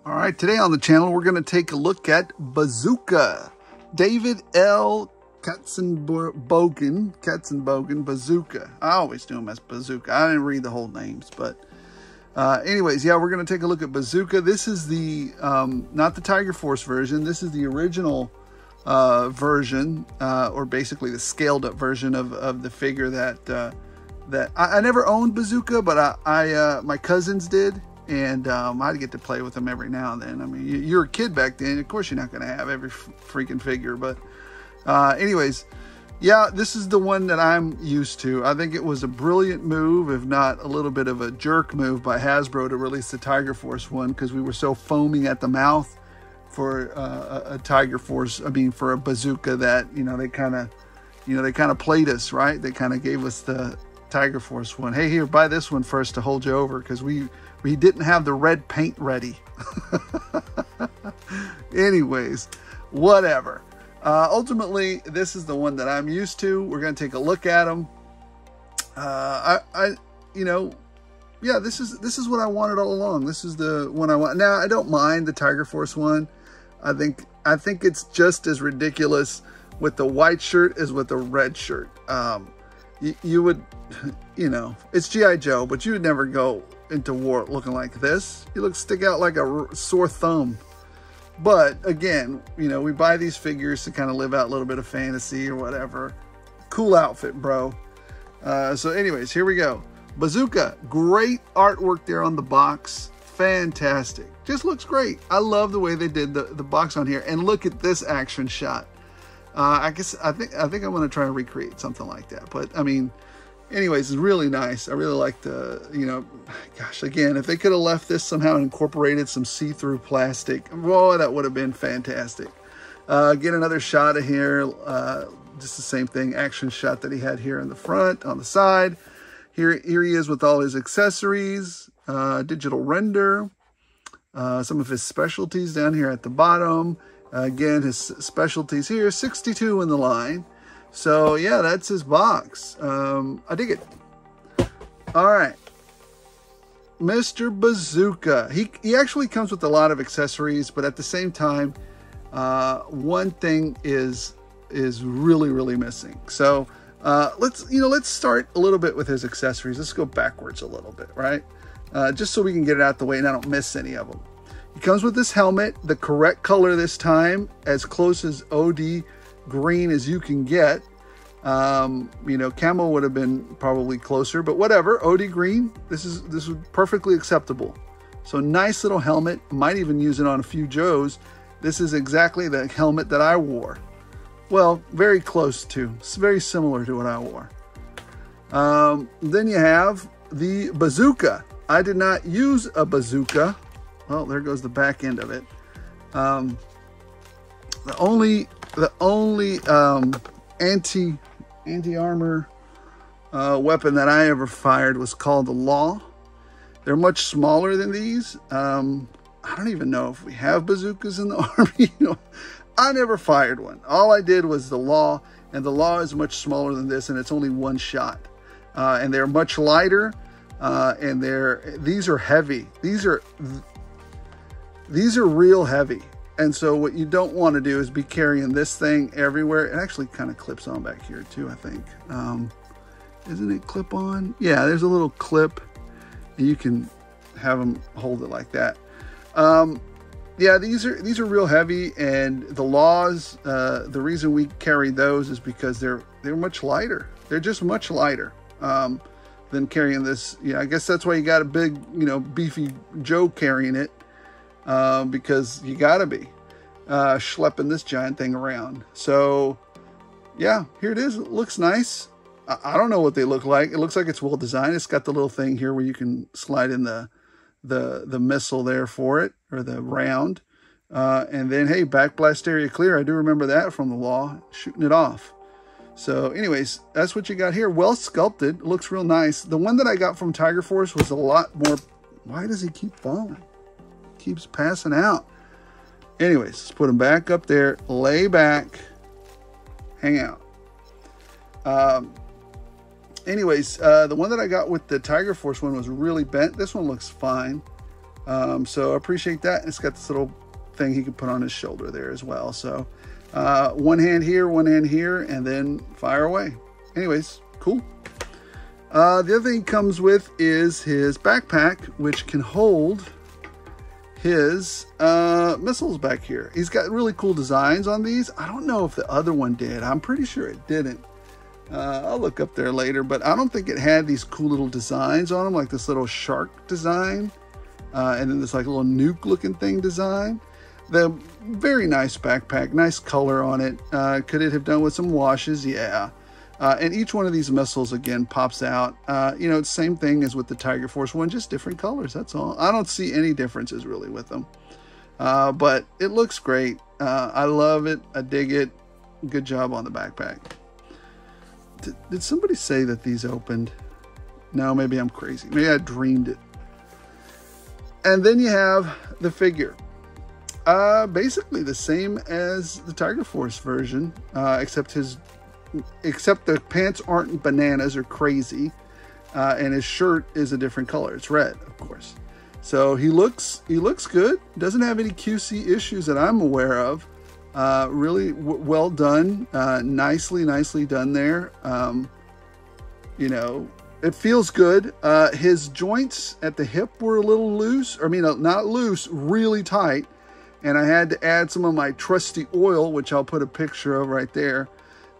All right, today on the channel, we're going to take a look at Bazooka. David L. Katzenbogen, Bazooka. I always do him as Bazooka. I didn't read the whole names, but anyways, yeah, we're going to take a look at Bazooka. This is the, not the Tiger Force version. This is the original version, or basically the scaled up version of the figure that I never owned Bazooka, but my cousins did. And I'd get to play with them every now and then. I mean, you're a kid back then. Of course, you're not going to have every freaking figure. But anyways, yeah, this is the one that I'm used to. I think it was a brilliant move, if not a little bit of a jerk move by Hasbro to release the Tiger Force one, because we were so foaming at the mouth for a Tiger Force. I mean, for a Bazooka that, they kind of played us, right? They kind of gave us the Tiger Force one. Hey, here, buy this one first to hold you over, because we didn't have the red paint ready. Anyways, whatever. Ultimately, this is the one that I'm used to. We're going to take a look at them. Yeah, this is what I wanted all along. This is the one I want. Now, I don't mind the Tiger Force one. I think it's just as ridiculous with the white shirt as with the red shirt. You would, it's G.I. Joe, but you would never go into war looking like this. You stick out like a sore thumb. But again, we buy these figures to kind of live out a little bit of fantasy or whatever. Cool outfit, bro. So anyways, here we go. Bazooka, great artwork there on the box. Fantastic. Just looks great. I love the way they did the box on here. And look at this action shot. I think I'm going to try to recreate something like that. But I mean, anyways, it's really nice. I really like the, gosh, again, if they could have left this somehow and incorporated some see-through plastic, whoa, that would have been fantastic. Get another shot of here, just the same thing, action shot that he had here in the front, on the side. Here he is with all his accessories, digital render, some of his specialties down here at the bottom. Again, his specialties here, 62 in the line. So yeah, that's his box. I dig it. All right, Mr. Bazooka. He actually comes with a lot of accessories, but at the same time, one thing is really missing. So let's start a little bit with his accessories. Let's go backwards a little bit, right? Just so we can get it out the way and I don't miss any of them. He comes with this helmet, the correct color this time, as close as OD green as you can get. Camo would have been probably closer, but whatever. OD green, this is perfectly acceptable. So nice little helmet. Might even use it on a few Joes. This is exactly the helmet that I wore. Well, very close to. It's very similar to what I wore. Then you have the Bazooka. I did not use a Bazooka. Well, there goes the back end of it. The only anti-armor weapon that I ever fired was called the Law. They're much smaller than these. I don't even know if we have bazookas in the Army. I never fired one. All I did was the Law, and the Law is much smaller than this, and it's only one shot. And they're much lighter, and these are heavy. These are real heavy. And so what you don't want to do is be carrying this thing everywhere. It actually kind of clips on back here too, I think. Isn't it clip on? Yeah, there's a little clip and you can have them hold it like that. Yeah, these are real heavy, and the Laws, the reason we carry those is because they're much lighter. They're just much lighter than carrying this. Yeah, I guess that's why you got a big, beefy Joe carrying it. Because you gotta be schlepping this giant thing around. So yeah, here it is. It looks nice. I don't know what they look like. It looks like it's well designed. It's got the little thing here where you can slide in the missile there for it, or the round. And then, hey, backblast area clear. I do remember that from the Law, shooting it off. So anyways, that's what you got here. Well sculpted. It looks real nice. The one that I got from Tiger Force was a lot more. Why does he keep falling? Keeps passing out. Anyways, let's put him back up there. Lay back. Hang out. Anyways, the one that I got with the Tiger Force one was really bent. This one looks fine. So I appreciate that. It's got this little thing he can put on his shoulder there as well. So one hand here, and then fire away. Anyways, cool. The other thing he comes with is his backpack, which can hold his missiles back here. He's got really cool designs on these. I don't know if the other one did. I'm pretty sure it didn't. I'll look up there later, but I don't think it had these cool little designs on them, like this little shark design, and then this like little nuke looking thing design. The very nice backpack, nice color on it. Could it have done with some washes? Yeah. And each one of these missiles, again, pops out. You know, it's the same thing as with the Tiger Force one, just different colors, that's all. I don't see any differences really with them. But it looks great. I love it. I dig it. Good job on the backpack. Did somebody say that these opened? No, maybe I'm crazy. Maybe I dreamed it. And then you have the figure. Basically the same as the Tiger Force version, except the pants aren't bananas or crazy, and his shirt is a different color. It's red, of course. So he looks good. Doesn't have any QC issues that I'm aware of. Really well done. Nicely done there. You know, it feels good. His joints at the hip were a little loose. I mean, not loose, really tight. And I had to add some of my trusty oil, which I'll put a picture of right there,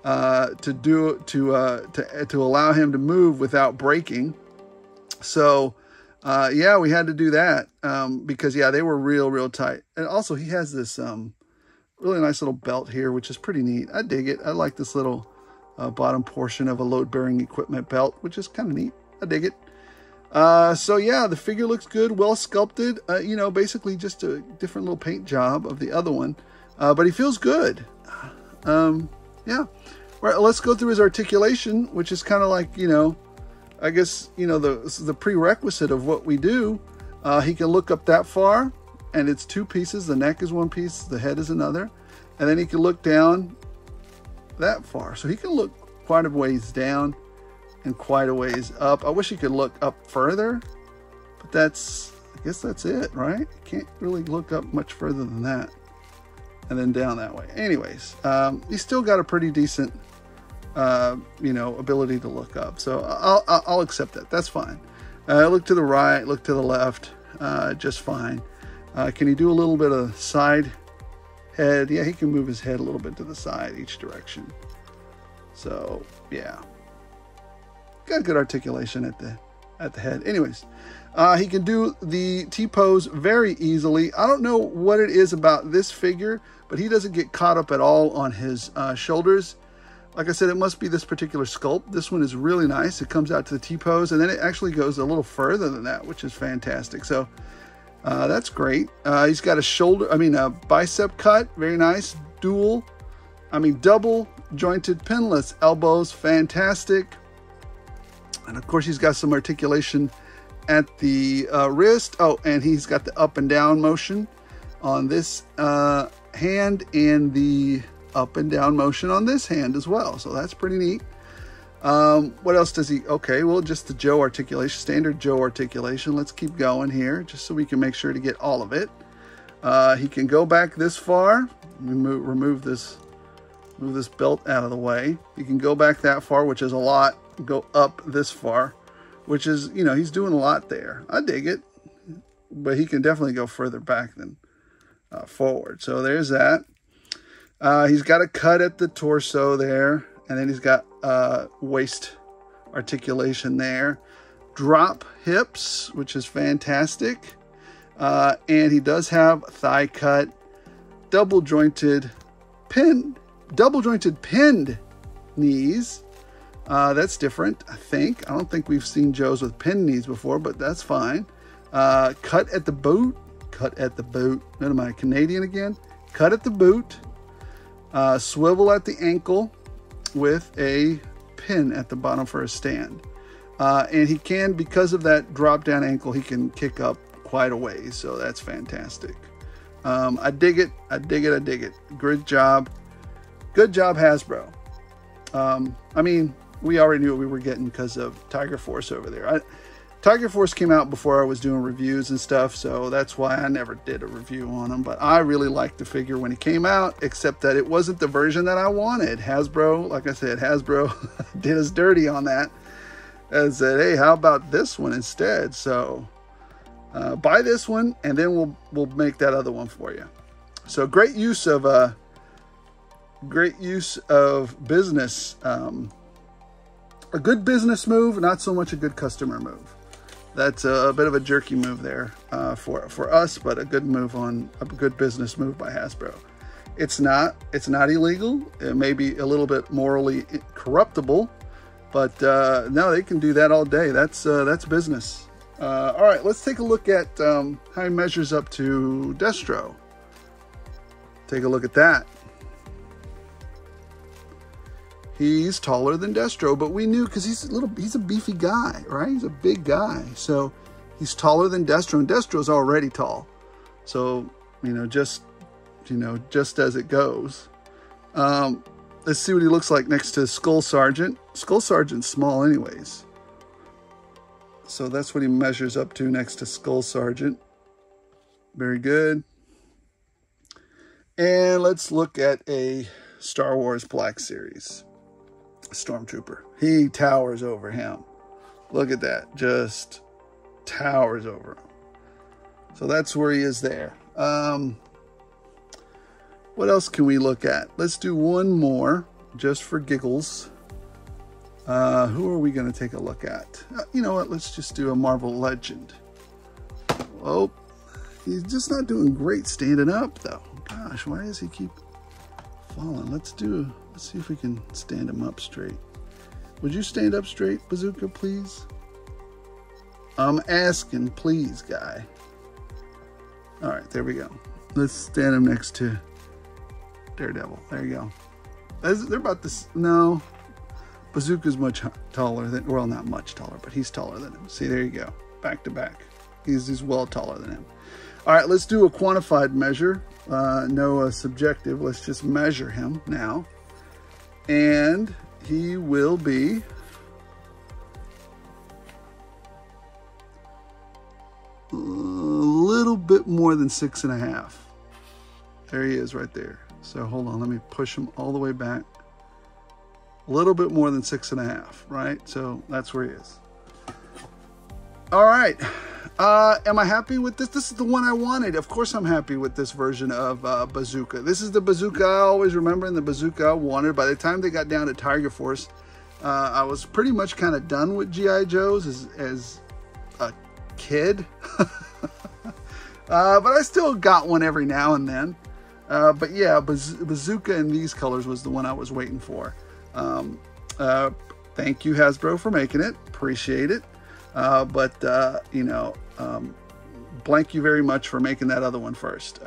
to allow him to move without breaking. So yeah, we had to do that because yeah, they were real tight. And also he has this really nice little belt here, which is pretty neat. I dig it. I like this little bottom portion of a load-bearing equipment belt, which is kind of neat. I dig it. So yeah, the figure looks good, well sculpted. You know, basically just a different little paint job of the other one, but he feels good. Yeah. Right, let's go through his articulation, which is kind of like, you know, I guess, you know, the prerequisite of what we do. He can look up that far, and it's two pieces. The neck is one piece, the head is another. And then he can look down that far. So he can look quite a ways down and quite a ways up. I wish he could look up further, but I guess that's it, right? Can't really look up much further than that. And then down that way. Anyways, he's still got a pretty decent, you know, ability to look up. So I'll accept that. That's fine. Look to the right, look to the left, just fine. Can he do a little bit of side head? Yeah, he can move his head a little bit to the side each direction. So yeah, got good articulation at the head. Anyways, he can do the T-pose very easily. I don't know what it is about this figure, but he doesn't get caught up at all on his shoulders. Like I said, it must be this particular sculpt. This one is really nice. It comes out to the T-pose, and then it actually goes a little further than that, which is fantastic. So that's great. He's got a bicep cut, very nice. Double jointed pinless elbows, fantastic. And of course, he's got some articulation at the wrist. Oh, and he's got the up and down motion on this hand, and the up and down motion on this hand as well. So that's pretty neat. What else does he? Okay, well, just the Joe articulation, standard Joe articulation. Let's keep going here, just so we can make sure to get all of it. He can go back this far. Remove this belt out of the way. He can go back that far, which is a lot. Go up this far, which is, you know, he's doing a lot there. I dig it, but he can definitely go further back than forward. So there's that. He's got a cut at the torso there, and then he's got waist articulation there. Drop hips, which is fantastic. And he does have thigh cut, double jointed pinned knees. That's different, I think. I don't think we've seen Joes with pinned knees before, but that's fine. Cut at the boot. What am I, Canadian again? Cut at the boot. Swivel at the ankle with a pin at the bottom for a stand. And he can, because of that drop down ankle, he can kick up quite a ways. So that's fantastic. I dig it. Good job. Good job, Hasbro. I mean, we already knew what we were getting because of Tiger Force over there. Tiger Force came out before I was doing reviews and stuff, so that's why I never did a review on them. But I really liked the figure when it came out, except that it wasn't the version that I wanted. Hasbro, like I said, Hasbro did us dirty on that and said, hey, how about this one instead? So buy this one, and then we'll make that other one for you. So great use of business. A good business move, not so much a good customer move. That's a bit of a jerky move there for us, but a good move a good business move by Hasbro. It's not illegal. It may be a little bit morally corruptible, but no, they can do that all day. That's business. All right, let's take a look at how he measures up to Destro. Take a look at that. He's taller than Destro, but we knew because he's a beefy guy, right? He's a big guy. So he's taller than Destro, and Destro's already tall. So, just as it goes. Let's see what he looks like next to Skull Sergeant. Skull Sergeant's small anyways. So that's what he measures up to next to Skull Sergeant. Very good. And let's look at a Star Wars Black Series Stormtrooper. He towers over him. Look at that. Just towers over him. So that's where he is there. What else can we look at? Let's do one more just for giggles. Who are we going to take a look at? You know what? Let's just do a Marvel Legend. Oh, he's just not doing great standing up though. Gosh, why does he keep falling? Let's see if we can stand him up straight. Would you stand up straight, Bazooka, please? I'm asking, please, guy. All right, there we go. Let's stand him next to Daredevil. There you go. They're about this. No, Bazooka's much taller than, well, not much taller, but he's taller than him. See, there you go. Back to back. He's well taller than him. All right, let's do a quantified measure. No subjective. Let's just measure him now. And he will be a little bit more than 6.5. There he is right there. So hold on, let me push him all the way back. A little bit more than 6.5, right? So that's where he is. All right. Am I happy with this? This is the one I wanted. Of course I'm happy with this version of Bazooka. This is the Bazooka I always remember and the Bazooka I wanted. By the time they got down to Tiger Force, I was pretty much kind of done with G.I. Joes as a kid. But I still got one every now and then. But yeah, Bazooka in these colors was the one I was waiting for. Thank you, Hasbro, for making it. Appreciate it. Blank you very much for making that other one first.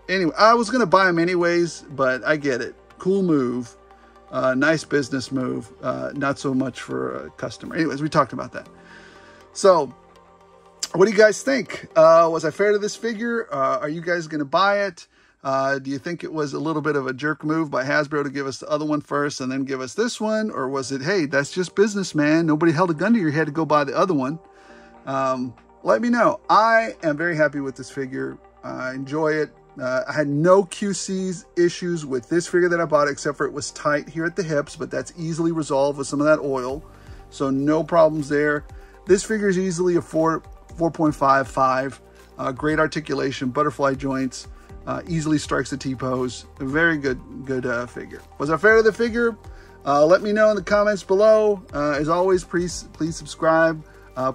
Anyway, I was going to buy them anyways, but I get it. Cool move. Nice business move. Not so much for a customer. Anyways, we talked about that. So, what do you guys think? Was I fair to this figure? Are you guys going to buy it? Do you think it was a little bit of a jerk move by Hasbro to give us the other one first and then give us this one? Or was it, hey, that's just business, man. Nobody held a gun to your head to go buy the other one. Let me know. I am very happy with this figure. I enjoy it. I had no QC's issues with this figure that I bought, except for it was tight here at the hips, but that's easily resolved with some of that oil. So no problems there. This figure is easily a 4.55. Great articulation, butterfly joints. Easily strikes the T-pose. A very good figure. Was I fair to the figure? Let me know in the comments below. As always, please subscribe.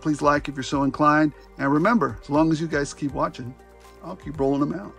Please like if you're so inclined. And remember, as long as you guys keep watching, I'll keep rolling them out.